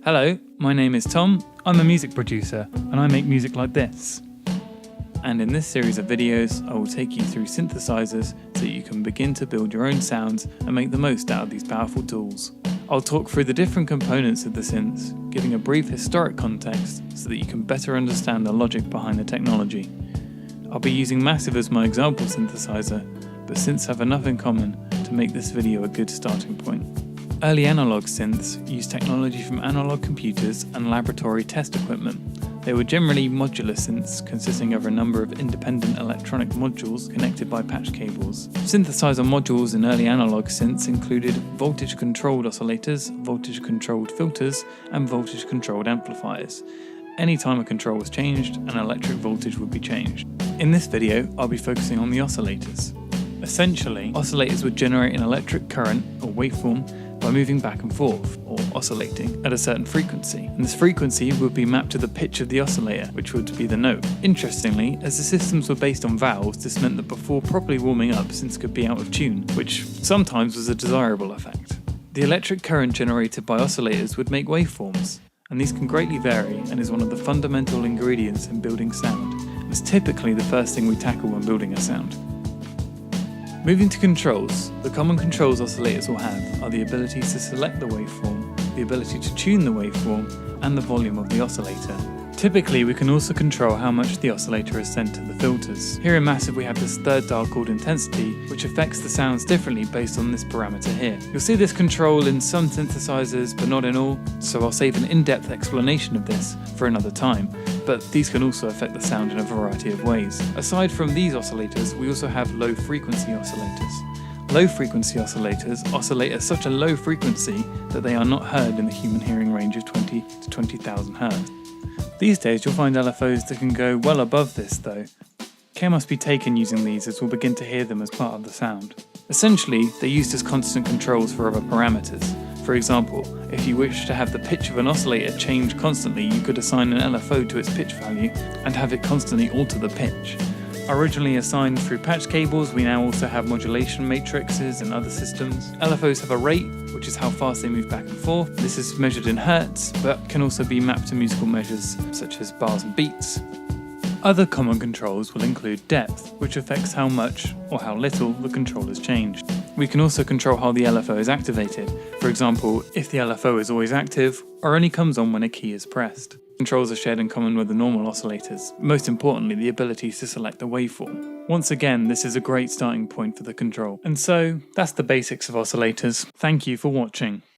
Hello, my name is Tom, I'm a music producer, and I make music like this. And in this series of videos, I will take you through synthesizers so that you can begin to build your own sounds and make the most out of these powerful tools. I'll talk through the different components of the synths, giving a brief historic context so that you can better understand the logic behind the technology. I'll be using Massive as my example synthesizer, but synths have enough in common to make this video a good starting point. Early analog synths used technology from analog computers and laboratory test equipment. They were generally modular synths consisting of a number of independent electronic modules connected by patch cables. Synthesizer modules in early analog synths included voltage-controlled oscillators, voltage-controlled filters, and voltage-controlled amplifiers. Anytime a control was changed, an electric voltage would be changed. In this video, I'll be focusing on the oscillators. Essentially, oscillators would generate an electric current, or waveform, by moving back and forth, or oscillating, at a certain frequency. And this frequency would be mapped to the pitch of the oscillator, which would be the note. Interestingly, as the systems were based on valves, this meant that before properly warming up, synths could be out of tune, which sometimes was a desirable effect. The electric current generated by oscillators would make waveforms, and these can greatly vary and is one of the fundamental ingredients in building sound. It's typically the first thing we tackle when building a sound. Moving to controls, the common controls oscillators will have are the ability to select the waveform, the ability to tune the waveform, and the volume of the oscillator. Typically, we can also control how much the oscillator is sent to the filters. Here in Massive we have this third dial called intensity, which affects the sounds differently based on this parameter here. You'll see this control in some synthesizers, but not in all, so I'll save an in-depth explanation of this for another time. But these can also affect the sound in a variety of ways. Aside from these oscillators, we also have low frequency oscillators. Low frequency oscillators oscillate at such a low frequency that they are not heard in the human hearing range of 20 to 20,000 Hz. These days you'll find LFOs that can go well above this though. Care must be taken using these as we'll begin to hear them as part of the sound. Essentially, they're used as constant controls for other parameters. For example, if you wish to have the pitch of an oscillator change constantly, you could assign an LFO to its pitch value and have it constantly alter the pitch. Originally assigned through patch cables, we now also have modulation matrices and other systems. LFOs have a rate, which is how fast they move back and forth. This is measured in hertz, but can also be mapped to musical measures such as bars and beats. Other common controls will include depth, which affects how much or how little the control is changed. We can also control how the LFO is activated. For example, if the LFO is always active or only comes on when a key is pressed. Controls are shared in common with the normal oscillators, most importantly the ability to select the waveform. Once again, this is a great starting point for the control. And so, that's the basics of oscillators. Thank you for watching.